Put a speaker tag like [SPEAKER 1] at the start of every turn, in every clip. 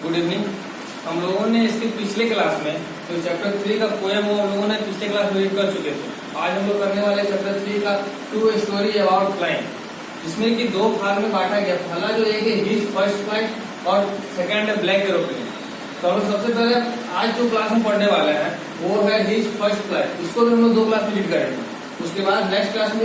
[SPEAKER 1] Good evening. हम लोगों ने इसके पिछले क्लास में तो चैप्टर 3 का पोएम वो हम लोगों ने पिछले क्लास में रीड कर चुके थे। आज हम लोग करने वाले चैप्टर 3 का टू स्टोरी अबाउट फ्लाइंग, जिसमें कि दो भाग में बांटा गया। पहला जो एक है हिज फर्स्ट फ्लाइट और सेकंड है ब्लैक एरोप्लेन। तो हम लोग सबसे पहले आज जो क्लास में पढ़ने वाले हैं वो है हिज फर्स्ट फ्लाइट। इसको भी हम लोग दो क्लास में रीड करेंगे। उसके बाद नेक्स्ट क्लास में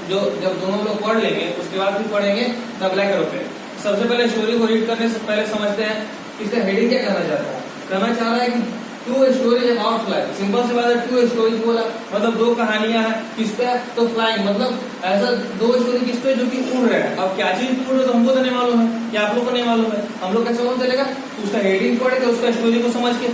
[SPEAKER 1] जब दोनों लोग पढ़ लेंगे उसके बाद फिर पढ़ेंगे द ब्लैक एरोप्लेन। सबसे पहले स्टोरी को रीड करने से पहले समझते हैं इसका हेडिंग क्या कहना चाहता है। कहना चाह रहा है कि two story about flying. Simple सी बात है, टू स्टोरी बोला मतलब दो कहानियां हैं। किस पे? तो फ्लाइंग, मतलब ऐसा दो स्टोरी किस पे जो कि उड़ रहे हैं। अब क्या चीज उड़ रहे तो हमको तो नहीं मालूम है, या आप लोग को नहीं मालूम है, हम लोग कैसे मालूम चलेगा? उसका हेडिंग पढ़े तो उसका स्टोरी को समझ के।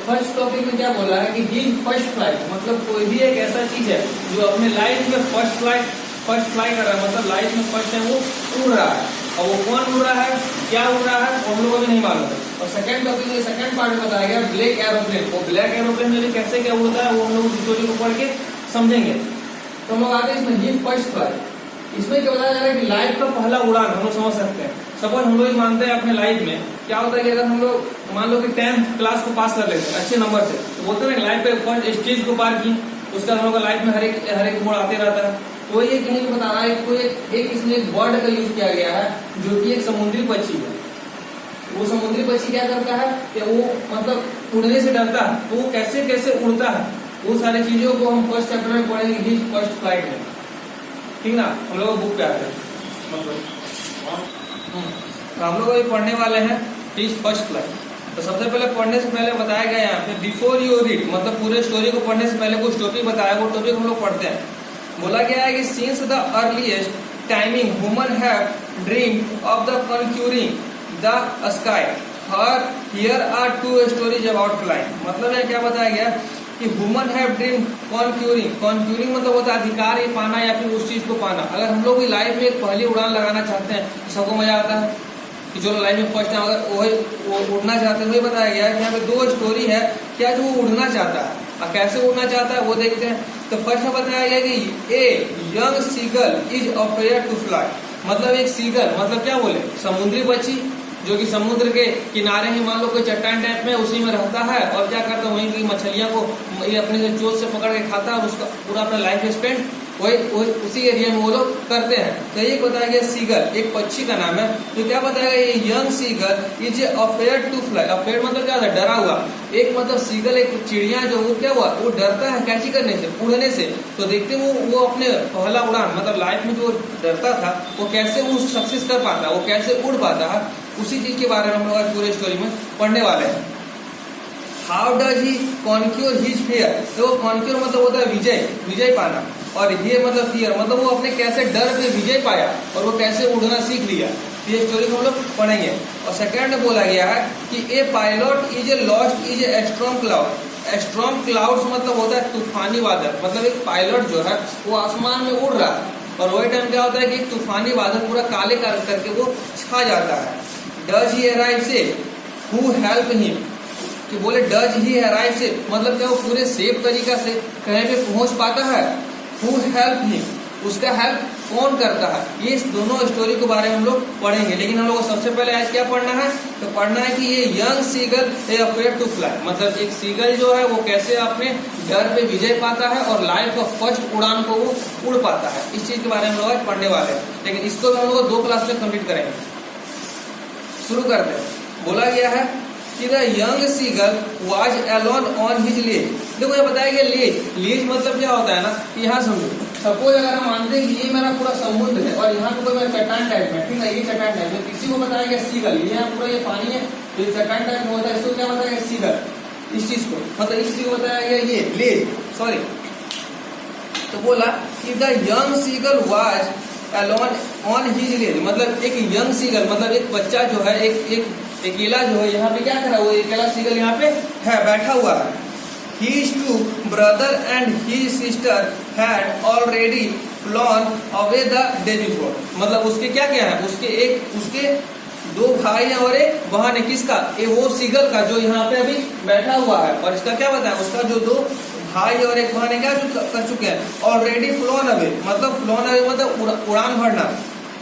[SPEAKER 1] फर्स्ट टॉपिक में क्या बोला है कि ही फर्स्ट फ्लाइट, मतलब कोई भी एक ऐसा चीज है जो अपने लाइफ में फर्स्ट फ्लाई कर रहा है, मतलब लाइफ में फर्स्ट है वो उड़ रहा है। और वो कौन उड़ रहा है, क्या उड़ रहा है, वो हम लोगों को भी नहीं मालूम है। और सेकंड टॉपिक में सेकंड पार्ट में बताया गया ब्लैक एरोप्लेन। वो ब्लैक एरोप्लेन में कैसे क्या होता है वो हम लोग स्टोरी को पढ़ के समझेंगे। तो हम लोग आते हैं इसमें ही फर्स्ट फ्लाइट। इसमें क्या बताया जा रहा है कि लाइफ का पहला उड़ान हम लोग समझ सकते हैं। सपोज हम लोग मानते हैं अपने लाइफ में क्या होता है कि अगर हम लोग मान लो कि 10th क्लास को पास कर लेते हैं अच्छे नंबर से, तो बोलते हैं लाइफ पे फर्स्ट स्टेज को पार की, उसका हम लोग लाइफ में हर एक मोड़ आते रहता है। तो ये कहीं बता रहा है कोई एक इसमें एक वर्ड का यूज किया गया है जो कि एक समुद्री पक्षी है। वो समुद्री पक्षी क्या करता है कि वो मतलब उड़ने से डरता है, तो वो कैसे कैसे उड़ता है वो सारी चीजों को हम फर्स्ट चैप्टर में पढ़ेंगे हिज फर्स्ट फ्लाइट में। ठीक ना, हम लोग बुक पे आते हैं तो हम लोग अभी पढ़ने वाले हैं हिज फर्स्ट फ्लाइट। तो सबसे पहले पढ़ने से पहले बताया गया यहाँ पे बिफोर यू रीड, मतलब पूरे स्टोरी को पढ़ने से पहले कुछ टॉपिक बताया, वो टॉपिक हम लोग पढ़ते हैं। बोला गया है कि since the earliest timing human have dreamed of the conquering the sky, here are two stories about flying. मतलब है क्या बताया गया कि ह्यूमन हैव ड्रीम्ड कॉन्क्यूरिंग मतलब होता है अधिकार ये पाना या फिर उस चीज को पाना। अगर हम लोग लाइफ में एक पहली उड़ान लगाना चाहते हैं तो सबको मजा आता है कि जो लाइफ में फर्स्ट टाइम अगर वो उड़ना चाहते हैं, वही बताया गया है। यहाँ पे दो स्टोरी है क्या जो वो उड़ना चाहता है और कैसे उड़ना चाहता है वो देखते हैं। तो फर्स्ट में बताया गया कि a young seagull is afraid to fly, मतलब एक सीगल मतलब क्या बोले समुद्री पक्षी जो कि समुद्र के किनारे ही मान लो कोई चट्टान टाइप में उसी में रहता है और क्या करता है वहीं की मछलियां को ये अपने से चोट से पकड़ के खाता है और उसका पूरा अपना लाइफ स्पेंड वही उसी एरिया में वो लोग करते हैं। तो ये बताया गया सीगल एक पक्षी का नाम है। तो क्या बताया गया ये young seagull is afraid to fly. Afraid मतलब क्या होता है, डरा हुआ। एक मतलब सीगल एक चिड़िया जो वो क्या हुआ वो डरता है कैची करने से, उड़ने से। तो देखते वो अपने पहला उड़ान मतलब लाइफ में जो डरता था वो कैसे वो सक्सेस कर पाता है, वो कैसे उड़ पाता है, उसी चीज के बारे में हम लोग आज पूरे स्टोरी में पढ़ने वाले हैं। How does he conquer his fear. तो कॉन्क्योर मतलब होता है विजय पाना, और ये मतलब फियर मतलब वो अपने कैसे डर पे विजय पाया और वो कैसे उड़ना सीख लिया। ये स्टोरी को हम लोग पढ़ेंगे। और सेकंड में बोला गया है कि a pilot is a lost is a strong cloud. Strong clouds मतलब होता है तूफानी बादल, मतलब एक पायलट जो है वो आसमान में उड़ रहा है और वही टाइम क्या होता है कि तूफानी बादल पूरा काले करके वो छा जाता है। डज ही अराइव से हु हेल्प हिम, कि बोले डज ही अराइव से मतलब क्या वो पूरे सेफ तरीका से कहीं पे पहुंच पाता है। हु हेल्प हिम, उसका हेल्प कौन करता है। ये दोनों स्टोरी के बारे में हम लोग पढ़ेंगे। लेकिन हम लोग को सबसे पहले आज क्या पढ़ना है, तो पढ़ना है कि ये young seagull a afraid to fly, मतलब एक सीगल जो है वो कैसे अपने डर पे विजय पाता है और लाइफ का फर्स्ट उड़ान को वो उड़ पाता है। इस चीज के बारे में हम लोग आज पढ़ने वाले हैं। लेकिन इसको हम लोग 2 क्लास में कंप्लीट करेंगे। शुरू करते हैं। बोला गया है कि the young seagull was alone on his ledge. देखो ये बताया गया लेज मतलब क्या होता है ना, यहाँ समझो। सपोज अगर हम मानते हैं कि ये मेरा पूरा समुद्र है और यहाँ पे मेरा चट्टान टाइप में, ठीक है, ये चट्टान टाइप में, किसी को बताया गया सीगल, ये पूरा ये पानी है जो चट्टान टाइप में होता है, इसको क्या बताया गया सीगल। इस चीज को मतलब इस चीज को बताया गया ये लेज, सॉरी। तो बोला कि the young seagull was alone on his ledge, मतलब एक यंग सीगल मतलब एक बच्चा जो है एक अकेला जो है यहाँ पे क्या कर रहा है, वो अकेला सीगल यहाँ पे है बैठा हुआ है। His two brother and his sister had already flown away the day before, मतलब उसके क्या क्या है, उसके 2 भाई हैं और एक बहन है। किसका, ये वो सीगल का जो यहाँ पे अभी बैठा हुआ है। और इसका क्या बताया, उसका जो 2 भाई और एक बहन है क्या जो कर चुके हैं। ऑलरेडी फ्लोन अवे मतलब फ्लोन अवे मतलब उड़ान भरना,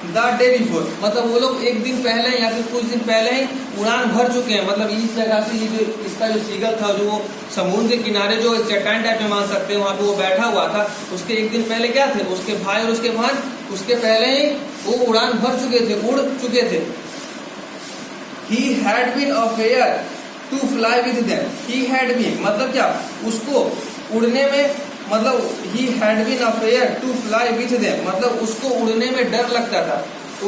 [SPEAKER 1] द डे बिफोर, मतलब वो लोग एक दिन पहले या फिर कुछ दिन पहले ही उड़ान भर चुके हैं। मतलब इस जगह से ये जो इसका जो सीगल था, जो वो समुद्र के किनारे जो चट्टान टाइप में मान सकते हैं, वहां पे वो बैठा हुआ था। उसके एक दिन पहले क्या थे, उसके भाई और उसके बहन उसके पहले ही वो उड़ान भर चुके थे, उड़ चुके थे। He had been afraid to fly with them. He had been मतलब क्या, उसको उड़ने में, मतलब he had been afraid to fly with them, मतलब उसको उड़ने में डर लगता था।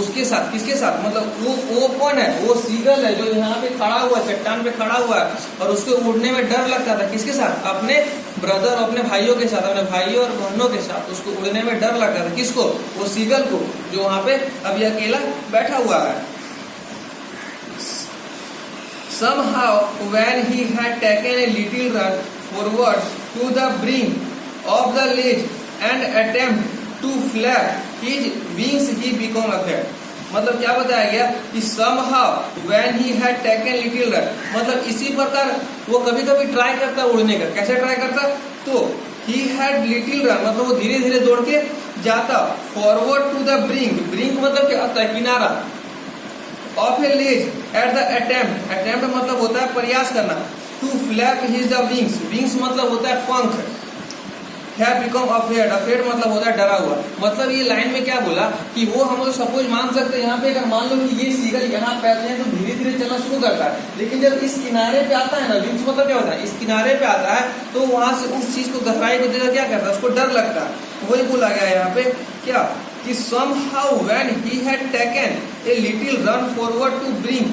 [SPEAKER 1] उसके साथ, किसके साथ, मतलब वो कौन है, वो सीगल है जो यहाँ पे खड़ा हुआ, चट्टान पे खड़ा हुआ है, और उसको उड़ने में डर लगता था। किसके साथ, अपने ब्रदर, अपने भाइयों के साथ, अपने भाइयों और बहनों के साथ उसको उड़ने में डर लगता था। किसको, वो सीगल को, जो वहां पे अभी अकेला बैठा हुआ है। Somehow, when he had taken a little run forward to the brink of the ledge and attempt to flap his wings, he became afraid. मतलब क्या बताया गया कि somehow when he had taken little run, मतलब इसी प्रकार वो कभी कभी ट्राई करता उड़ने का। कैसे ट्राई करता, तो he had little run मतलब वो धीरे धीरे दौड़ के जाता forward to the brink, brink मतलब क्या होता है, किनारा, of a ledge at the attempt मतलब होता है प्रयास करना, to flap his the wings मतलब होता है पंख, have become afraid मतलब होता है डरा हुआ। मतलब ये लाइन में क्या बोला कि वो हम लोग सपोज मान सकते हैं यहाँ पे, अगर मान लो कि ये सीगल यहाँ पे आते हैं तो धीरे धीरे चलना शुरू करता है, लेकिन जब इस किनारे पे आता है ना, विंग्स मतलब क्या होता है, इस किनारे पे आता है तो वहां से उस चीज को, गहराई को देखकर क्या करता है, उसको डर लगता है। वही बोला गया यहाँ पे क्या कि somehow when he had taken a little run forward to bring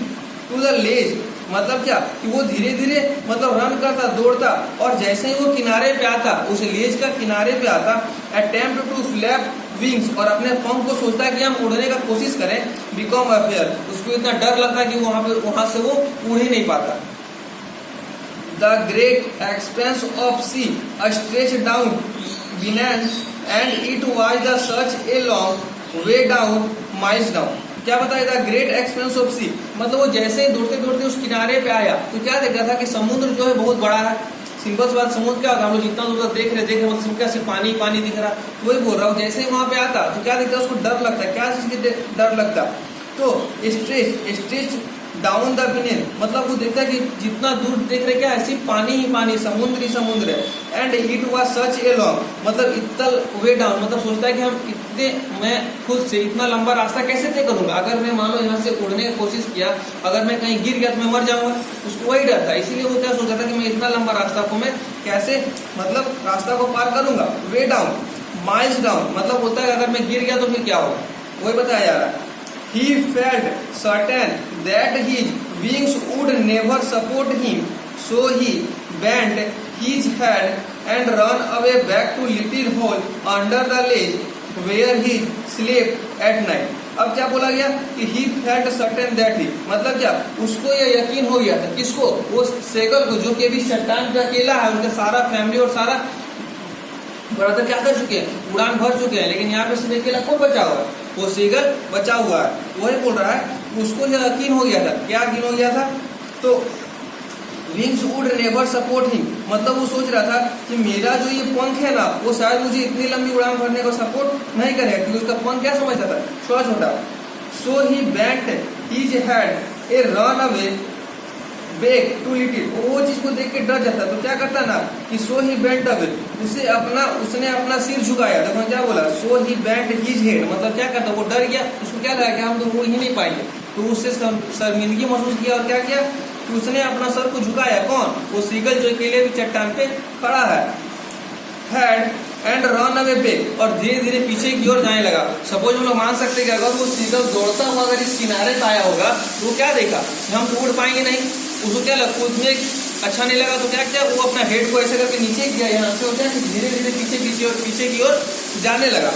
[SPEAKER 1] to the ledge, मतलब क्या कि वो धीरे धीरे मतलब रन करता, दौड़ता, और जैसे ही वो किनारे पे आता, उस लेज का किनारे पे आता, अटेम्प्ट टू फ्लैप विंग्स, और अपने पंख को सोचता है कि हम उड़ने का कोशिश करें, बिकम अफेयर, उसको इतना डर लगता कि वहां से वो उड़ ही नहीं पाता। The great expanse of sea stretch down beneath and it was the such a long way down miles down. क्या बताया था, ग्रेट एक्सपेंस ऑफ सी, मतलब वो जैसे ही दौड़ते दौड़ते उस किनारे पे आया तो क्या देखा था कि समुद्र जो है बहुत बड़ा है। सिंपल सी बात, समुद्र क्या होता है, हम लोग जितना दूर देख रहे मतलब क्या सिर्फ पानी पानी दिख रहा, वही बोल रहा हूँ। जैसे ही वहां पे आता तो क्या दिखता है, उसको डर लगता है। क्या चीज की डर लगता, तो स्ट्रेच डाउन द बिनेथ, मतलब वो देखता है कि जितना दूर देख रहे क्या है, सिर्फ पानी ही पानी, समुद्र ही समुद्र है। And it was such a long, मतलब इतना वे डाउन, मतलब सोचता है कि हम इतने, मैं खुद से इतना लंबा रास्ता कैसे तय करूंगा, अगर मैं मान लो यहाँ से उड़ने की कोशिश किया, अगर मैं कहीं गिर गया तो मैं मर जाऊंगा। उसको वही डर था, इसीलिए वो क्या सोचता था कि मैं इतना लंबा रास्ता को मैं कैसे, मतलब रास्ता को पार करूंगा। वे डाउन माइल्स डाउन, मतलब होता है अगर मैं गिर गया तो फिर क्या होगा, वही बताया जा रहा है। He felt certain that his wings would never support him, so he bent his head and ran away back to little hole under the ledge where he slept at night. अब क्या बोला गया कि he felt certain that he, मतलब क्या, उसको यह यकीन हो गया था, किसको, वो सेगल को, जो कि अभी चट्टान पे अकेला है, उनका सारा फैमिली और सारा ब्रदर क्या कर चुके हैं, उड़ान भर चुके हैं, लेकिन यहाँ पे सिर्फ अकेला कौन बचा हुआ है, वो सीगल बचा हुआ है। वही बोल रहा है, उसको यकीन हो गया था। क्या यकीन हो गया था, तो wings would never support him, मतलब वो सोच रहा था कि मेरा जो ये पंख है ना, वो शायद मुझे इतनी लंबी उड़ान भरने को सपोर्ट नहीं करेगा, क्योंकि उसका पंख क्या समझता था, छोटा छोटा। So he bent his head a run away back to little, वो चीज को देख के डर जाता, तो क्या करता ना कि सो ही बेंट अवे, उसने अपना सिर झुकाया। देखो क्या बोला, सो ही बेंट हिज हेड, मतलब क्या करता, वो डर गया, उसको क्या लगा कि हम तो उड़ ही नहीं पाएंगे, तो उससे शर्मिंदगी महसूस किया, और क्या किया कि उसने अपना सर को झुकाया। कौन, वो सीगल जो अकेले भी चट्टान पे खड़ा है। Head and run away back, और धीरे धीरे पीछे की ओर जाने लगा। सपोज हम लोग मान सकते हैं कि अगर वो सीगल दौड़ता हुआ अगर इस किनारे पे आया होगा तो वो क्या देखा, हम तो उड़ पाएंगे नहीं, उसको क्या लगा, उसमें अच्छा नहीं लगा, तो क्या किया, वो अपना हेड को ऐसे करके नीचे किया, यहाँ से होता है धीरे धीरे पीछे की ओर जाने लगा।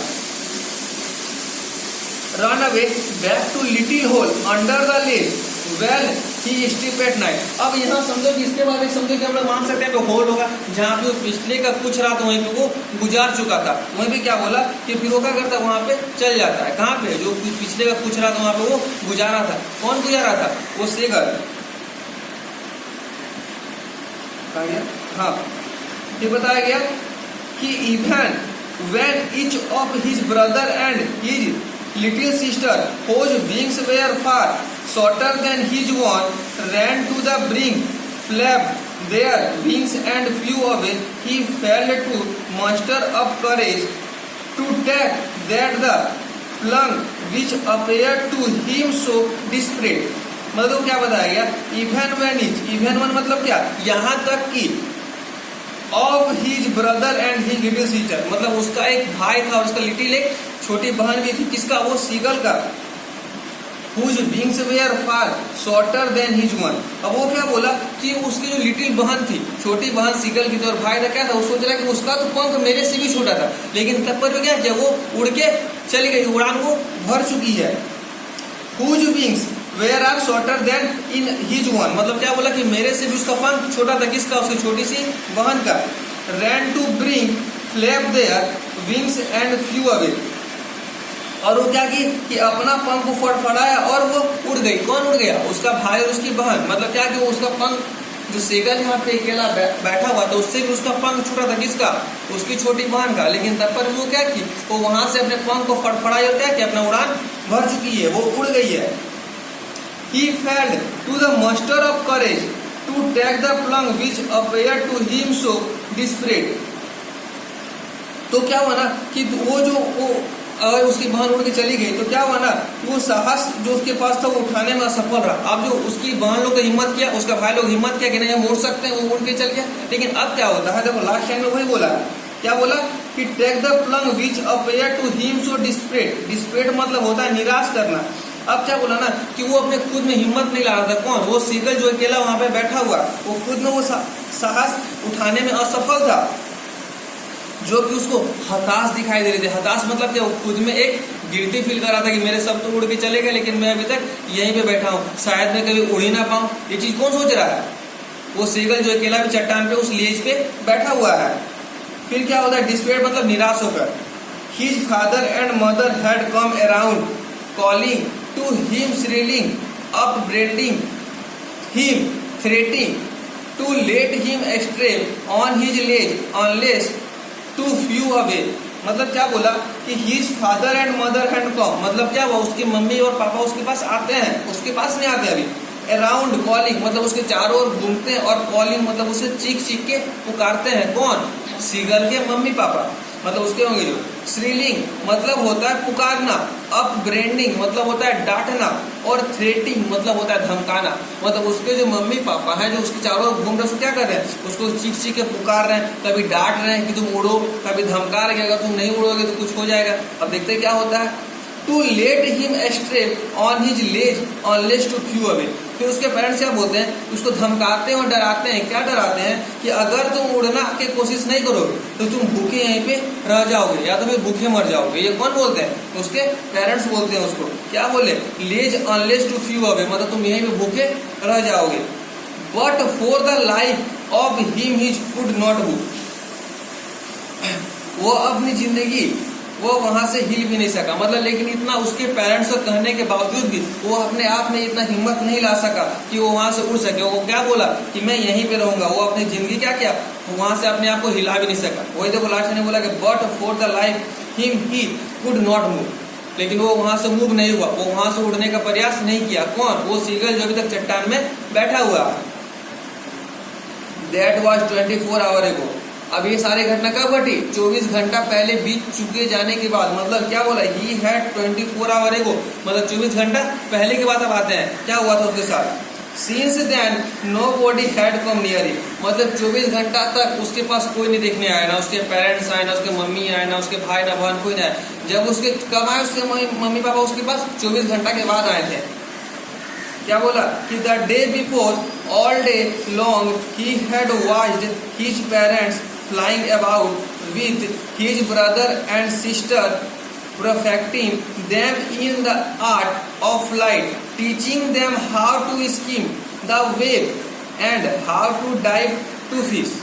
[SPEAKER 1] Run away back to little hole under the ledge well he sleep at night. अब यहाँ समझो कि इसके बाद समझो कि हम लोग मान सकते हैं कि होल होगा जहाँ पे वो पिछले का कुछ रात वहीं पे वो गुजार चुका था। वहीं पे क्या बोला कि फिर वो क्या करता, वहां पे चल जाता है। कहाँ पे, जो पिछले का कुछ रात वहां पे वो गुजारा था। कौन गुजारा था, वो सेगल। हाँ, ये बताया गया कि even when each of his brother and his little sister, whose wings were far shorter than his own, ran to the brink, flapped their wings and flew away. He failed to muster up courage to take that the plunge which appeared to him so desperate. मतलब क्या बताया गया? Even when मतलब क्या? यहाँ तक कि of his brother and his little sister, मतलब उसका एक भाई था और उसका लिटिल एक छोटी बहन भी थी. किसका? वो सीगल का. whose wings were far shorter than his own. अब वो क्या बोला कि उसकी जो लिटिल बहन थी, छोटी बहन सीगल की थी और भाई था क्या था, वो सोच रहा कि उसका तो पंख मेरे से भी छोटा था. लेकिन तब पर क्या, जब वो उड़ के चली गई, उड़ान वो भर चुकी है. whose wings were are shorter than in his own, मतलब क्या बोला कि मेरे से भी उसका पंख छोटा था. किसका? उसकी छोटी सी बहन का. ran to bring flap their wings and flew away. और वो क्या की कि अपना पंख को फड़फड़ाया और वो उड़ गई. कौन उड़ गया? उसका भाई और उसकी बहन. मतलब क्या कि वो उसका पंख जो सीगल यहाँ पे अकेला बैठा हुआ था उससे भी उसका पंख छोटा था. किसका? उसकी छोटी बहन का. लेकिन तब पर वो क्या की वो वहां से अपने पंख को फड़फड़ाई और क्या कि अपना उड़ान भर चुकी है, वो उड़ गई है. He failed to the muster of courage to take the plunge which appeared to him so desperate. तो क्या हुआ ना कि वो जो वो अगर उसकी बहन उड़ के चली गई तो क्या हुआ ना कि वो साहस जो उसके पास था वो उठाने में असफल रहा. अब जो उसकी बहन लोग हिम्मत किया, उसका भाई लोग हिम्मत किया कि नहीं हम उड़ सकते हैं, वो उड़ के चल गया. लेकिन अब क्या होता है, देखो लास्ट टाइम में वही बोला. क्या बोला कि take the plunge which appear to him so desperate. Desperate मतलब होता है निराश करना. अब क्या बोला ना कि वो अपने खुद में हिम्मत नहीं ला रहा था. कौन? वो सीगल जो अकेला वहां पे बैठा हुआ, वो खुद में वो साहस उठाने में असफल था, जो कि उसको हताश दिखाई दे रहे थे. हताश मतलब क्या? वो खुद में एक गिल्टी फील कर रहा था कि मेरे सब तो उड़ के चले गए लेकिन मैं अभी तक यहीं पे बैठा हूँ, शायद मैं कभी उड़ ही ना पाऊं. ये चीज कौन सोच रहा है? वो सीगल जो अकेला भी चट्टान पे उस लीज पे बैठा हुआ है. फिर क्या होता है? डिस्पेयर मतलब निराश होकर. His father and mother had come around calling to him, shrilling, upbraiding him, threatening to let him stray on his ledge unless to flew away. मतलब क्या बोला कि his father and mother had come, मतलब क्या हुआ? उसकी mummy और पापा उसके पास आते हैं, उसके पास नहीं आते अभी. अराउंड कॉलिंग मतलब उसके चारों ओर घूमते हैं, और कॉलिंग मतलब उसे चीख चीख के पुकारते हैं. कौन? सीगल के मम्मी पापा, मतलब उसके होंगे जो. श्रीलिंग मतलब होता है पुकारना. अपब्रेंडिंग मतलब होता है डांटना. और थ्रेटिंग मतलब होता है धमकाना. मतलब उसके जो मम्मी पापा हैं जो उसके चारों ओर घूम रहे हैं, क्या कर रहे हैं? उसको चीख चीख के पुकार रहे हैं, कभी डांट रहे हैं कि तुम उड़ो, कभी धमका रहे हैं कि अगर तुम नहीं उड़ोगे तो कुछ हो जाएगा. अब देखते क्या होता है. To let him stray on his ledge unless to flew away. फिर उसके पेरेंट्स क्या बोलते हैं? उसको धमकाते हैं और डराते हैं. क्या डराते हैं? कि अगर तुम उड़ना की कोशिश नहीं करोगे तो तुम भूखे यहीं पे रह जाओगे या तो फिर भूखे मर जाओगे. ये कौन बोलते हैं? उसके पेरेंट्स बोलते हैं उसको. क्या बोले? लेज अनलेस टू फ्यू अवे मतलब तुम यहीं पे भूखे रह जाओगे. But for the life of him his could not move. वो अपनी जिंदगी वो वहां से हिल भी नहीं सका. मतलब लेकिन इतना उसके पेरेंट्स को कहने के बावजूद भी वो अपने आप में इतना हिम्मत नहीं ला सका कि वो वहां से उड़ सके. वो क्या बोला कि मैं यहीं पे रहूंगा. वो अपनी जिंदगी क्या किया, वहां से अपने आप को हिला भी नहीं सका. वही देखो लास्ट ने बोला कि but for the life him he could not move. लेकिन वो वहां से मूव नहीं हुआ, वो वहां से उड़ने का प्रयास नहीं किया. कौन? वो सीगल जो अभी तक चट्टान में बैठा हुआ. दैट वॉज 24 आवर एगो. अब ये सारी घटना कब घटी? 24 घंटा पहले बीत चुके जाने के बाद. मतलब क्या बोला? ही हैड 24 आवर एगो, मतलब 24 घंटा पहले की बात अब आते हैं. क्या हुआ था उसके साथ? Since then nobody had come near him. मतलब 24 घंटा तक उसके पास कोई नहीं देखने आया. ना उसके पेरेंट्स आए, ना उसके मम्मी आए, ना उसके भाई, ना बहन, कोई नहीं आया. जब उसके कब आए उसके मम्मी पापा उसके पास? 24 घंटा के बाद आए थे. क्या बोला कि the day before all day long he had watched his parents flying about with his brother and sister, perfecting them in the art of flight, teaching them how to skim the wave and how to dive to fish.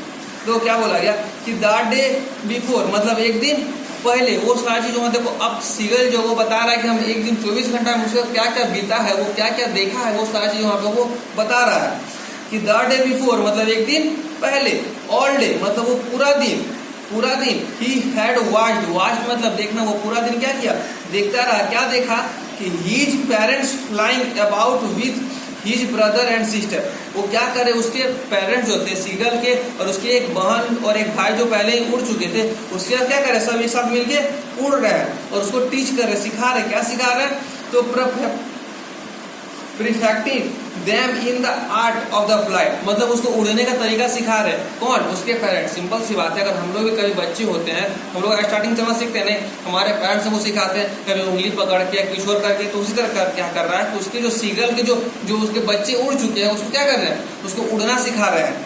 [SPEAKER 1] तो क्या बोला गया कि the day before मतलब एक दिन पहले. वो सारी चीज देखो. अब सीगल जो वो बता रहा है कि हम एक दिन 24 घंटा में उसका क्या क्या बीता है, वो क्या क्या देखा है, वो सारी चीज वहां पे वो बता रहा है. कि द डे बिफोर मतलब एक दिन पहले. ऑल डे मतलब वो पूरा दिन, पूरा दिन ही हैड वॉच्ड, वॉच्ड मतलब देखना, वो पूरा दिन क्या किया, देखता रहा। क्या देखा कि his parents flying about with his brother and sister, वो क्या करे, उसके पेरेंट्स जो थे सीगल के और उसकी एक बहन और एक भाई जो पहले ही उड़ चुके थे, उसके क्या करे, सब एक साथ मिलके उड़ रहे हैं और उसको टीच कर रहे, सिखा रहे। क्या सिखा रहे हैं, तो perfecting them in the art of the flight, मतलब उसको उड़ने का तरीका सिखा रहे। कौन, उसके पेरेंट्स। सिंपल सी बात है, अगर हम लोग भी कभी बच्चे होते हैं, हम लोग स्टार्टिंग चलना सीखते हैं, नहीं हमारे पेरेंट्स हमको सिखाते हैं, कभी उंगली पकड़ के किशोर करके, तो उसी तरह क्या कर रहा है, तो उसके जो सीगल के जो उसके बच्चे उड़ चुके हैं, उसको क्या कर रहे हैं, उसको उड़ना सिखा रहे हैं।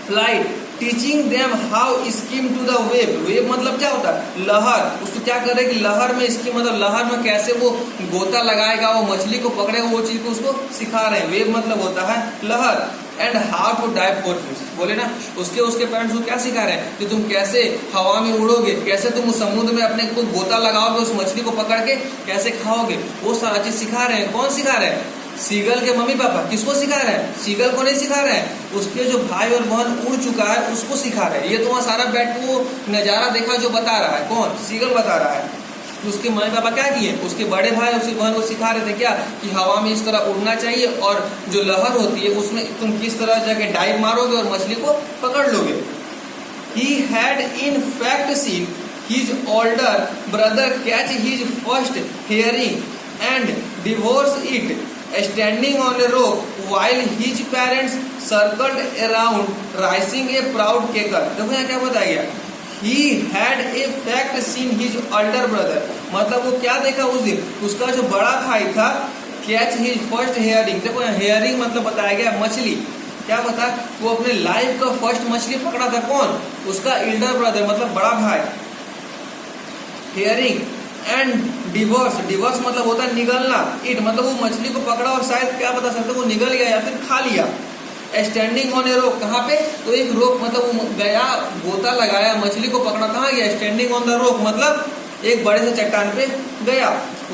[SPEAKER 1] Flight teaching them how skim to the wave, wave मतलब क्या होता है, लहर। उसको क्या करे कि लहर में स्कीम मतलब लहर में कैसे वो गोता लगाएगा, वो मछली को पकड़ेगा, वो चीज को उसको सिखा रहे हैं। वेव मतलब होता है लहर। And how to dive for fish, बोले ना, उसके पेरेंट्स को क्या सिखा रहे हैं कि तुम कैसे हवा में उड़ोगे, कैसे तुम उस समुद्र में अपने को गोता लगाओगे, उस मछली को पकड़ के कैसे खाओगे, वो सारा चीज सिखा रहे हैं। कौन सिखा रहे हैं, सीगल के मम्मी पापा। किसको सिखा रहे हैं, सीगल को नहीं सिखा रहे हैं, उसके जो भाई और बहन उड़ चुका है उसको सिखा रहे हैं। ये तो वहाँ सारा बैठ वो नजारा देखा जो बता रहा है, कौन, सीगल बता रहा है। उसके मम्मी पापा क्या किए, उसके बड़े भाई उसकी बहन को सिखा रहे थे क्या, कि हवा में इस तरह उड़ना चाहिए और जो लहर होती है उसमें तुम किस तरह जाके डाइव मारोगे और मछली को पकड़ लोगे। He had in fact seen his older brother catch his first herring and divorce it, standing on a rock while his parents circled around raising a proud cackle। देखो यहाँ क्या बताया गया, he had a fact seen his older brother, मतलब वो क्या देखा उस दिन, उसका जो बड़ा भाई था, catch his first herring। देखो यहाँ herring मतलब बताया गया मछली। क्या बता, वो अपने लाइफ का फर्स्ट मछली पकड़ा था, कौन, उसका एल्डर ब्रदर मतलब बड़ा भाई। हेयरिंग एंड डिवोर्स, डिवोर्स मतलब होता है निगलना। इट मतलब वो मछली को पकड़ा और शायद क्या बता सकते वो निगल गया या फिर खा लिया। स्टैंडिंग ऑन ए रोक, कहाँ पे, तो एक रोक मतलब वो गया, गोता लगाया, मछली को पकड़ा, कहाँ गया, स्टैंडिंग ऑन द रोक मतलब एक बड़े से चट्टान पे गया।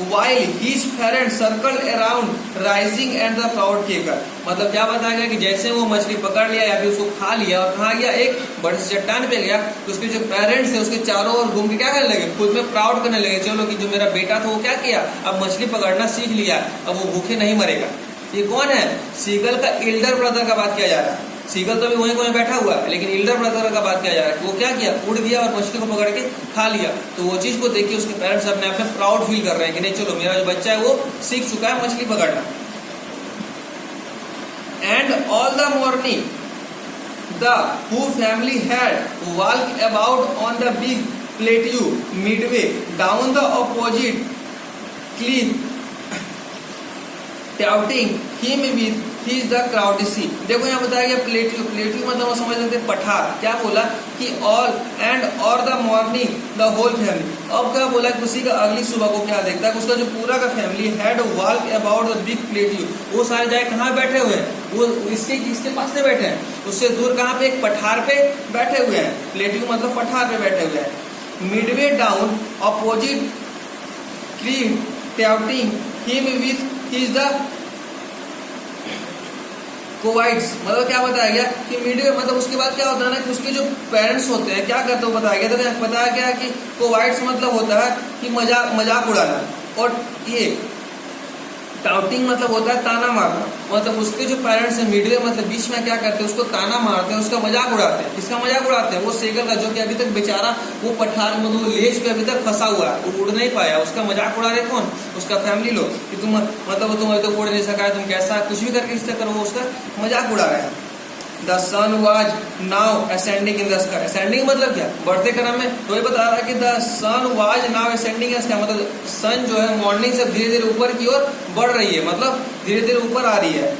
[SPEAKER 1] While his parents circled around rising and the proud cackle, मतलब क्या बताया गया कि जैसे वो मछली पकड़ लिया या फिर उसको खा लिया और कहाँ गया, एक बड़े से चट्टान पे गया, तो उसके जो पेरेंट्स थे उसके चारों ओर घूम के क्या करने लगे, खुद में प्राउड करने लगे, चलो कि जो मेरा बेटा था वो क्या किया, अब मछली पकड़ना सीख लिया, अब वो भूखे नहीं मरेगा। ये कौन है, सीगल का एल्डर ब्रदर का बात किया जा रहा है। सीगल तो अभी वहीं कोई बैठा हुआ है, लेकिन एल्डर ब्रदर का बात किया जा रहा है। वो क्या किया, उड़ गया और मछली को पकड़ के खा लिया। तो वो चीज को देख के उसके पेरेंट्स अपने आप में प्राउड फील कर रहे हैं कि नहीं चलो मेरा जो बच्चा है वो सीख चुका है मछली पकड़ना। And all the morning the who family had walk about on the big plateau midway down the opposite cliff taunting him with he the crowd sea. देखो यहाँ बताया गया प्लेट्यू, प्लेट्यू मतलब वो समझ सकते पठार। क्या बोला कि ऑल एंड और the morning the whole family. अब क्या बोला कि उसी का अगली सुबह को क्या देखता है, उसका जो पूरा का family had walk about the big plateau, वो सारे जाए कहाँ बैठे हुए हैं, वो इसके पास में बैठे हैं, उससे दूर कहाँ पे, एक पठार पे बैठे हुए हैं। प्लेट्यू मतलब पठार पे बैठे हुए हैं। Midway down opposite cream taunting him with his the कोवाइड्स, मतलब क्या बताया गया कि मिडवे मतलब उसके बाद क्या होता है ना कि उसके जो पेरेंट्स होते हैं क्या करते हो बताया गया, तो बताया गया कि कोवाइड्स मतलब होता है कि मजाक उड़ाना, और ये टाउटिंग मतलब होता है ताना मारना। मतलब उसके जो पेरेंट्स हैं मिडवे मतलब बीच में क्या करते हैं, उसको ताना मारते हैं, उसका मजाक उड़ाते हैं। किसका मजाक उड़ाते हैं, वो सेगल का, जो कि अभी तक बेचारा वो पठार मतलब लेज पे अभी तक फंसा हुआ है, वो उड़ नहीं पाया, उसका मजाक उड़ा रहे कौन, उसका फैमिली लोग, कि तुम मतलब तुम तो उड़ नहीं सका है, तुम कैसा कुछ भी करके इससे करो, वो उसका मजाक उड़ा रहे हैं। The sun was now ascending in the sky. Ascending मतलब क्या, बढ़ते क्रम में, तो ये बता रहा है कि the sun was now ascending in the sky, मतलब सन जो है मॉर्निंग से धीरे धीरे ऊपर की ओर बढ़ रही है, मतलब धीरे धीरे ऊपर आ रही है।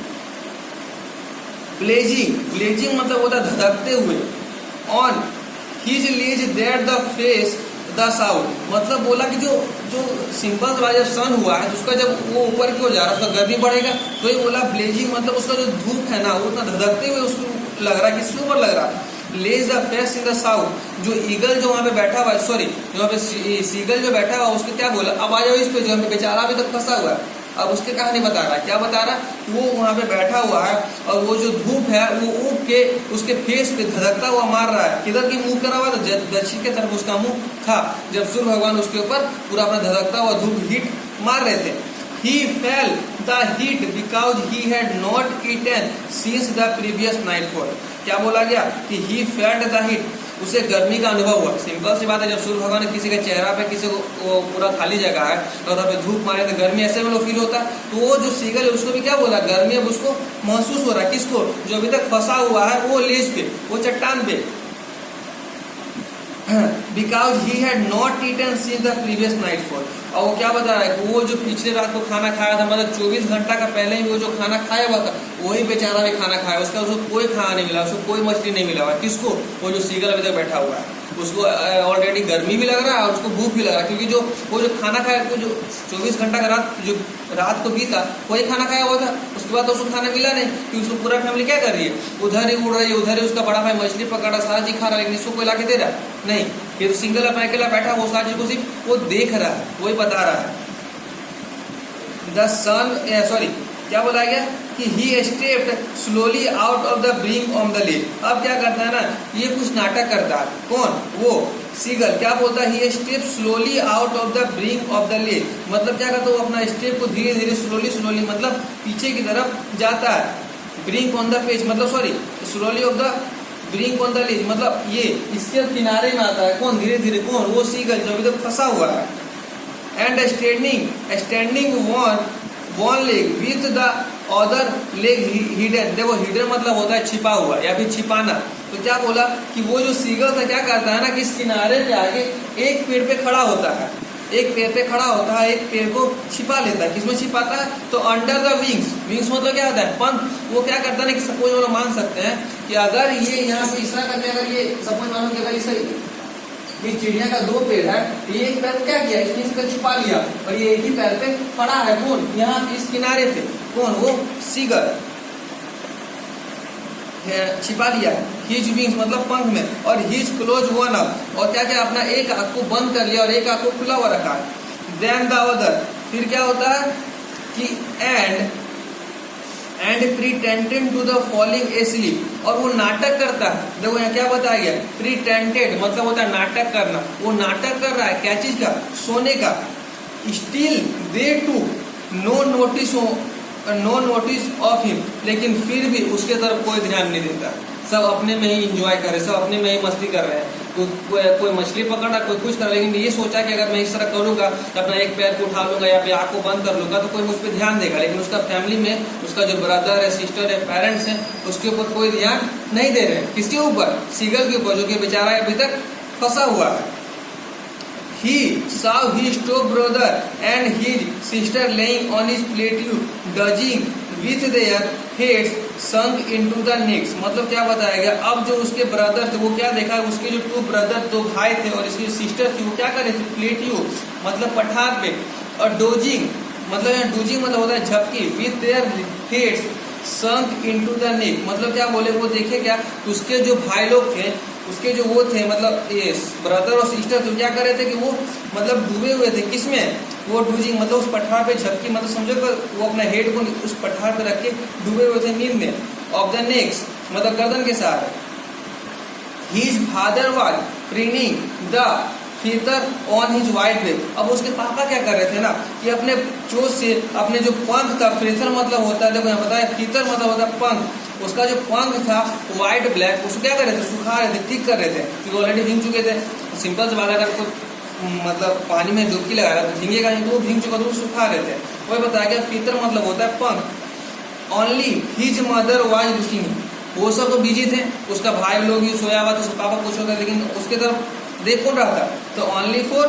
[SPEAKER 1] ब्लेजिंग, ब्लेजिंग मतलब होता है धधकते हुए। On his ledge there the face the south, मतलब बोला कि जो सिंपल जब सन हुआ है उसका जब वो ऊपर की ओर जा रहा है उसका गर्मी बढ़ेगा, तो ये बोला ब्लेजिंग मतलब उसका जो धूप है ना वो उतना धधकते हुए उसको लग रहा है, किसके ऊपर लग रहा है, लेज the face in the south. जो ईगल जो वहाँ पे बैठा हुआ है, सॉरी जो वहाँ पे सीगल जो बैठा हुआ है उसको क्या बोला, अब आ जाओ इस पे, जो हमें बेचारा अभी तक फंसा हुआ है, अब उसकी कहानी बता रहा है। क्या बता रहा है? वो वहां पे बैठा हुआ है और वो जो धूप है वो उग के उसके फेस पे धधकता हुआ मार रहा है। किधर की मुंह करा हुआ था? दक्षिण की तरफ उसका मुंह था, जब सूर्य भगवान उसके ऊपर पूरा अपना धधकता हुआ धूप हीट मार रहे थे। He felt the heat because he had not eaten since the previous nightfall. क्या बोला गया कि he felt the heat, उसे गर्मी का अनुभव हुआ। सिंपल सी बात है, जब सूर्य भगवान किसी के चेहरा पे, किसी को पूरा खाली जगह है और वहाँ पे धूप मारे तो गर्मी ऐसे में फील होता है। तो वो जो सीगल है उसको भी क्या बोला, गर्मी अब उसको महसूस हो रहा है। किसको? जो अभी तक फंसा हुआ है वो लेज पे, वो चट्टान पे। Because he had not eaten since the previous nightfall. और वो क्या बता रहा है कि वो जो पिछले रात को खाना खाया था, मतलब 24 घंटा का पहले ही वो जो खाना खाया हुआ था वही बेचारा भी खाना खाया, उसका उसको कोई खाना नहीं मिला, उसको कोई मछली नहीं मिला। किसको? वो जो सीगल अभी तक बैठा हुआ है, उसको ऑलरेडी गर्मी भी लग रहा है और उसको भूख भी लग रहा है, क्योंकि जो वो जो खाना खाया, वो जो 24 घंटा का रात को बीता वही खाना खाया हुआ था। उसके बाद तो उसको खाना मिला नहीं, क्योंकि उसको पूरा फैमिली क्या कर रही है, उधर ही उड़ रही है, उधर ही उसका बड़ा भाई मछली पकड़ा सारा चीज खा रहा है, लेकिन इसको कोई ला के दे रहा नहीं। ये तो सिंगल अपना अकेला बैठा, वो सारी चीज को सिर्फ वो देख रहा है, वही बता रहा है। द सन क्या बोला गया कि he stepped slowly out of the brink on the lake. अब क्या करता है ना, ये कुछ नाटक करता है। कौन? वो सीगल। क्या बोलता है? He step slowly out of the brink of the lake, मतलब क्या करता है, वो अपना स्टेप को धीरे धीरे स्लोली मतलब पीछे की तरफ जाता है। ब्रिंक ऑन द पेज मतलब slowly of the brink on the lake, मतलब ये इसके किनारे में आता है। कौन? धीरे धीरे। कौन? वो सीगल जो अभी तक फंसा हुआ है। And standing one leg with the other leg hidden. देखो हिडन मतलब होता है छिपा हुआ या फिर छिपाना। तो क्या बोला कि वो जो सीगल था क्या करता है ना कि इस किनारे पे आके एक पेड़ पे खड़ा होता है, एक पेड़ पे खड़ा होता है, एक पेड़ को छिपा लेता है। किसमें छिपाता है? तो अंडर द विंग्स मतलब क्या होता है? पंख। वो क्या करता है ना कि सपोज वो मान सकते हैं कि अगर ये यहाँ पे इस तरह करके, अगर ये सपोज मानो कि अगर इसे ये चिड़िया का 2 पैर है, ये एक पैर क्या किया, इसने इसको छिपा लिया और ये एक ही पैर पे खड़ा है। कौन? यहाँ इस किनारे पे। कौन? वो सीगल छिपा लिया है हिज विंग्स मतलब पंख में, और हिज क्लोज वन अप, और क्या क्या अपना एक आंख को बंद कर लिया और एक आंख को खुला हुआ रखा है। देन द अदर, फिर क्या होता है कि and pretended to the falling asleep, और वो नाटक करता है। देखो यहाँ क्या बताया गया, प्रीटेंडेड मतलब होता है नाटक करना। वो नाटक कर रहा है क्या चीज का? सोने का। Still they to no notice of him, लेकिन फिर भी उसके तरफ कोई ध्यान नहीं देता। सब अपने में ही इंजॉय कर रहे, सब अपने में ही मस्ती कर रहे हैं। कोई मछली पकड़ा, कोई कुछ कर रहा है, लेकिन ये सोचा कि अगर मैं इस तरह करूंगा अपना एक पैर को उठा लूंगा या फिर आंख को बंद कर लूंगा तो कोई मुझ पर ध्यान देगा। लेकिन उसका फैमिली में उसका जो ब्रदर है, सिस्टर है, पेरेंट्स हैं, उसके ऊपर कोई ध्यान नहीं दे रहे। किसके ऊपर? सीगल के ऊपर, जो कि बेचारा अभी तक फंसा हुआ है। He saw his stepbrother and his sister laying on his plateau, dodging with their heads sunk into the necks। मतलब क्या बताया गया, अब जो उसके ब्रदर थे वो क्या देखा, उसके जो 2 ब्रदर 2 भाई थे और इसकी सिस्टर थी वो क्या कर रहे थे, प्लेटियो मतलब पठार पे, और डोजिंग मतलब यहाँ डोजिंग मतलब होता है झपकी, with their heads sunk into the neck मतलब क्या बोले, वो देखे क्या, उसके जो भाई लोग थे, उसके जो वो थे मतलब ये ब्रदर और सिस्टर तो क्या कर रहे थे कि वो मतलब डूबे हुए थे। किसमें? वो डूजिंग मतलब उस पठार पे झपकी मतलब समझो कि वो अपना हेड को उस पठार पे रख के डूबे हुए थे नींद में। ऑफ द नेक्स मतलब गर्दन के साथ। His father was preening the feather on his white back. अब उसके पापा क्या कर रहे थे ना कि अपने चोट से अपने जो पंख था, फ्रेथर मतलब होता है, देखो यहाँ पता है फीतर मतलब होता है पंख, उसका जो पंख था व्हाइट ब्लैक, उसको क्या कर रहे थे, सुखा रहे थे, ठीक कर रहे थे, क्योंकि ऑलरेडी भींग चुके थे। सिंपल से बात, अगर कोई मतलब पानी में डुबकी लगाएगा तो भींगेगा नहीं, तो वो भींग चुका तो वो सुखा रहे थे। वही बताया गया फीतर मतलब होता है पंख। Only his mother was looking, वो सब तो बिजी थे, उसका भाई लोग ही सोया हुआ, तो पापा कुछ होता, लेकिन उसके तरफ देख कौन रहा था, तो ओनली फॉर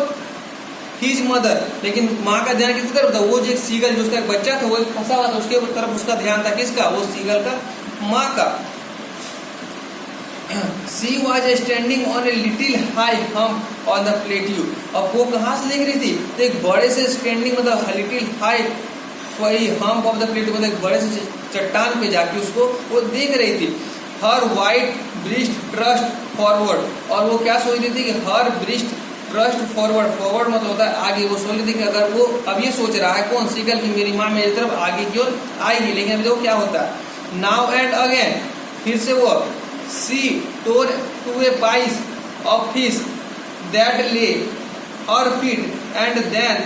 [SPEAKER 1] हिज मदर, लेकिन माँ का ध्यान किसकी तरफ था, वो जो एक सीगल जो उसका एक बच्चा था वो फंसा हुआ था उसके तरफ उसका ध्यान था। किसका? वो सीगल का, माँ का। She was standing on a little high hump on the plateau। अब वो कहाँ से देख रही थी, तो एक बड़े से स्टैंडिंग मतलब little high hump of the plateau मतलब एक बड़े से चट्टान पे जाके उसको वो देख रही थी। हर वाइट ब्रिस्ट ट्रस्ट फॉरवर्ड, और वो क्या सोच रही थी कि हर ब्रिस्ट ट्रस्ट फॉरवर्ड, फॉरवर्ड मतलब होता है आगे, वो सोच रही थी कि अगर वो अब ये सोच रहा है कौन, सीगल की मेरी माँ मेरी तरफ आगे की ओर आएगी, लेकिन अभी देखो क्या होता है, नाउ एंड अगेन, फिर से वो she tore to a piece of fish that lay और feet and then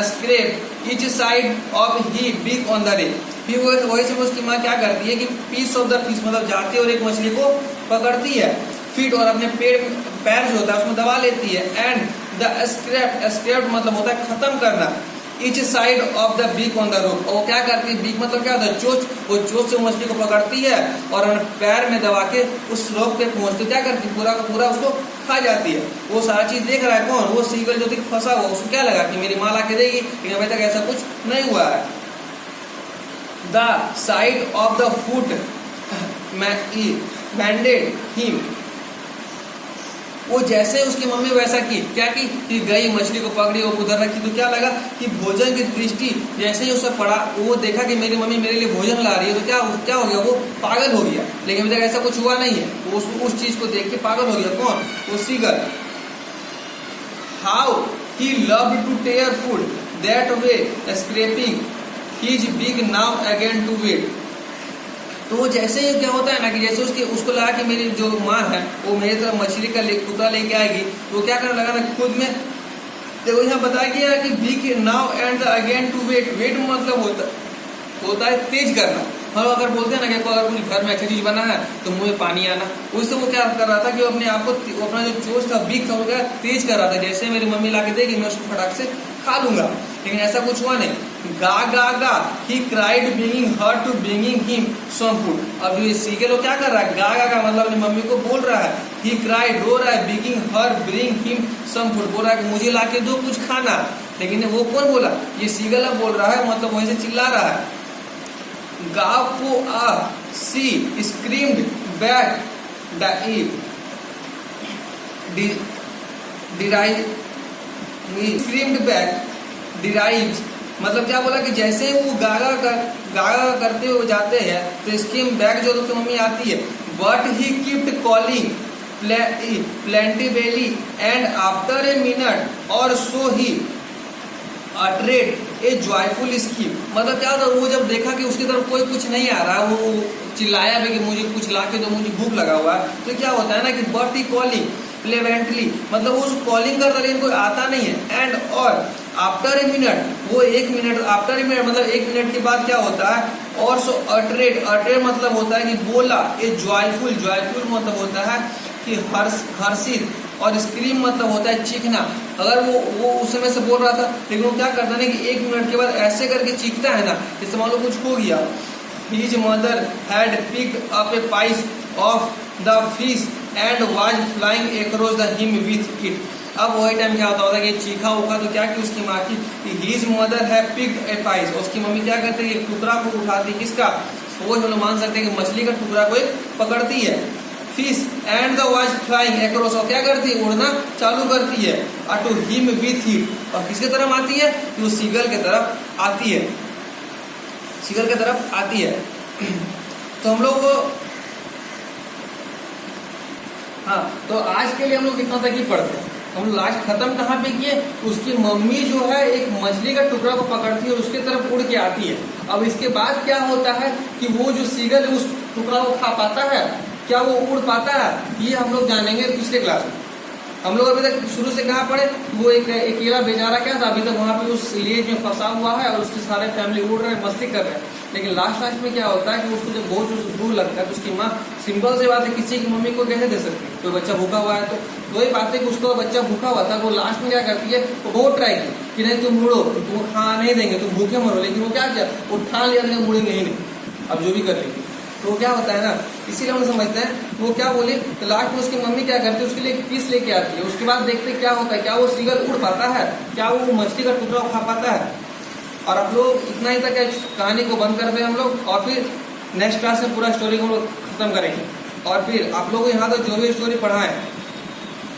[SPEAKER 1] scrape each side of he big on the ray. फिर वही से उसकी माँ क्या करती है कि पीस ऑफ द फिश मतलब जाती है और एक मछली को पकड़ती है, फीट और अपने पैर जो होता है उसमें दबा लेती है, एंड द स्क्रैप, स्क्रैप मतलब होता है खत्म करना, each side of the beak on the rope. और वो क्या करती है, बीक मतलब क्या होता है, चोंच, वो चोंच से मछली को पकड़ती है और अपने पैर में दबा के उस रोप पे पहुंचती, क्या करती है, पूरा का पूरा उसको खा जाती है। वो सारा चीज देख रहा है कौन, वो सीगल जो थी फंसा हुआ, उसको क्या लगा कि मेरी माँ ला के देगी, लेकिन अभी तक ऐसा कुछ नहीं हुआ है। The side of the foot mended him, वो जैसे उसकी मम्मी वैसा की, क्या की गई मछली को पकड़ी और उधर रखी, तो क्या लगा कि भोजन की दृष्टि जैसे ही उसे पड़ा, वो देखा कि मेरी मम्मी मेरे लिए भोजन ला रही है, तो क्या हो गया, वो पागल हो गया। लेकिन अभी तक ऐसा कुछ हुआ नहीं है, वो उस चीज को देख के पागल हो गया। कौन, वो सीगल। How he loved to tear food that way scraping his beak now again to whet. तो जैसे ही क्या होता है ना कि जैसे उसको लगा कि मेरी जो माँ है वो मेरी तरफ मछली का कुत्ता लेके आएगी, तो क्या करने लगा ना खुद में, देखो यहाँ बताया गया कि beak now and again to whet. Whet मतलब होता है तेज करना। हम अगर बोलते हैं ना कि अगर कुछ घर में अच्छी चीज बना है तो मुंह में पानी आना, उससे वो क्या कर रहा था कि वो अपने आप को, अपना जो जोश था, बिग था, वो क्या तेज कर रहा था, जैसे मेरी मम्मी ला के देगी मैं उसको फटाक से खा लूंगा। लेकिन ऐसा कुछ हुआ नहीं। गा गा गा he cried bringing her to bringing him some food. अब जो ये सीगल वो क्या कर रहा है, गा गा गा मतलब अपनी मम्मी को बोल रहा है, ही क्राइड रो रहा है, ब्रिंगिंग हर ब्रिंग हिम सम फूड बोल रहा है कि मुझे ला के दो कुछ खाना। लेकिन वो कौन बोला, ये सीगल बोल रहा है, मतलब वहीं से चिल्ला रहा है। गापो आ she screamed back screamed back derives, मतलब क्या बोला कि जैसे वो गागा करते हुए जाते हैं तो स्क्रीम बैक जो तो मम्मी आती है, but he kept calling plaintively and after a minute or so he अटरेड A joyful scheme. मतलब क्या होता है, वो जब देखा कि उसकी तरफ कोई कुछ नहीं आ रहा, वो चिल्लाया भी कि मुझे कुछ ला के दो, मुझे भूख लगा हुआ है, तो क्या होता है ना कि बट ही कॉलिंग प्लेवेंटली, मतलब वो कॉलिंग करता लेकिन कोई आता नहीं है, एंड और आफ्टर ए मिनट, वो एक मिनट, आफ्टर ए मिनट मतलब एक मिनट के बाद क्या होता है, और सो अटरेड, अटरेड मतलब होता है कि बोला, ए जॉयफुल, जॉयफुल मतलब होता है कि हर्षित, और स्क्रीम मतलब होता है चीखना। अगर वो उस समय से बोल रहा था, लेकिन वो क्या करता है कि एक मिनट के बाद ऐसे करके चीखता है ना, जिससे मान लो कुछ हो गया। His mother had picked up A piece of the fish and was flying across the him with it. अब वही टाइम क्या होता है कि चीखा उखा, तो क्या की उसकी माँ की, his mother had picked A price, उसकी मम्मी क्या करती है, एक टुकड़ा को उठाती, किसका, वो हम लोग मान सकते हैं कि मछली का टुकड़ा को पकड़ती है, fish and the was flying across, और क्या करती है, उड़ना चालू करती है, और टू हिम विथ हिम, और किसके तरफ आती है, तो सीगल के तरफ आती है, सीगल के तरफ आती है। तो हम लोग हाँ, तो आज के लिए हम लोग इतना तक ही पढ़ते हैं। हम लास्ट खत्म कहाँ पे किए, उसकी मम्मी जो है एक मछली का टुकड़ा को पकड़ती है और उसके तरफ उड़ के आती है। अब इसके बाद क्या होता है कि वो जो सीगल उस टुकड़ा को खा पाता है, क्या वो उड़ पाता है, ये हम लोग जानेंगे पिछले क्लास में। हम लोग अभी तक शुरू से कहाँ पढ़े, वो एक अकेला बेचारा क्या था, अभी तक वहाँ पे उस लेज में फंसा हुआ है और उसके सारे फैमिली उड़ रहे हैं, मस्ती कर रहे हैं। लेकिन लास्ट में क्या होता है कि उसको जब बहुत दूर लगता है तो उसकी माँ, सिंपल सी बात है, किसी की मम्मी को कैसे दे सकती है, कोई बच्चा भूखा हुआ है तो वही बात है कि उसको बच्चा भूखा हुआ था, वो लास्ट में क्या करती है, वो बहुत ट्राई की कि नहीं तुम मुड़ो, तुम खाना नहीं देंगे, तुम भूखे मरो, लेकिन वो क्या किया, वो ठान लिया मुड़ेंगे ही नहीं, अब जो भी कर लेंगे। तो वो क्या होता है ना, इसीलिए हम समझते हैं, वो क्या बोले, तो लास्ट में उसकी मम्मी क्या करती है, उसके लिए एक पीस लेके आती है। उसके बाद देखते क्या होता है, क्या वो सीगल उड़ पाता है, क्या वो मछली का टुकड़ा खा पाता है। और आप लोग इतना ही तक कहानी को बंद करते हैं हम लोग, और फिर नेक्स्ट क्लास में पूरा स्टोरी को हम लोग खत्म करेंगे। और फिर आप लोगों को यहाँ तक जो भी स्टोरी पढ़ाएं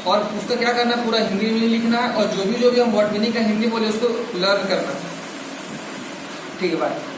[SPEAKER 1] और उसका क्या करना है, पूरा हिंदी में लिखना है, और जो भी हम वर्ड मीनिंग का हिंदी बोले उसको लर्न करना है। ठीक है, बाय।